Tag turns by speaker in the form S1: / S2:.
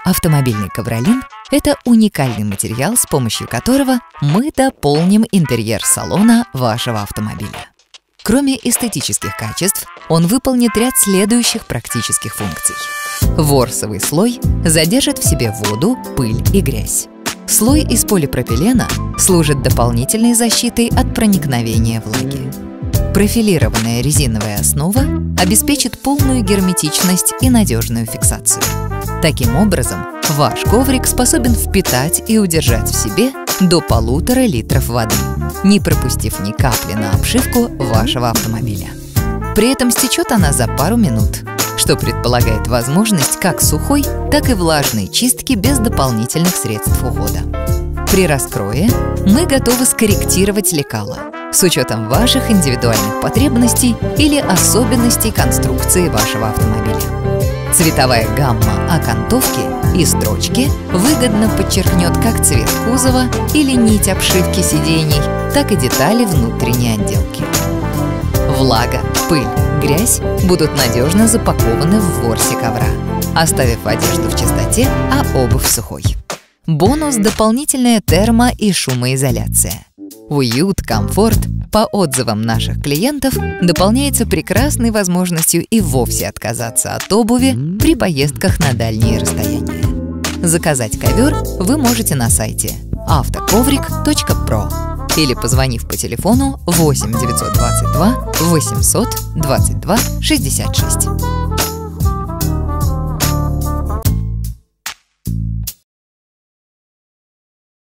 S1: Автомобильный ковролин – это уникальный материал, с помощью которого мы дополним интерьер салона вашего автомобиля. Кроме эстетических качеств, он выполнит ряд следующих практических функций. Ворсовый слой задержит в себе воду, пыль и грязь. Слой из полипропилена служит дополнительной защитой от проникновения влаги. Профилированная резиновая основа обеспечит полную герметичность и надежную фиксацию. Таким образом, ваш коврик способен впитать и удержать в себе до 1,5 литра воды, не пропустив ни капли на обшивку вашего автомобиля. При этом стечет она за пару минут, что предполагает возможность как сухой, так и влажной чистки без дополнительных средств ухода. При раскрое мы готовы скорректировать лекало с учетом ваших индивидуальных потребностей или особенностей конструкции вашего автомобиля. Цветовая гамма окантовки и строчки выгодно подчеркнет как цвет кузова или нить обшивки сидений, так и детали внутренней отделки. Влага, пыль, грязь будут надежно запакованы в ворсе ковра, оставив одежду в чистоте, а обувь сухой. Бонус – дополнительная термо- и шумоизоляция. Уют, комфорт, по отзывам наших клиентов, дополняется прекрасной возможностью и вовсе отказаться от обуви при поездках на дальние расстояния. Заказать ковер вы можете на сайте autokovrik.pro или позвонив по телефону 8 922 800 22 66.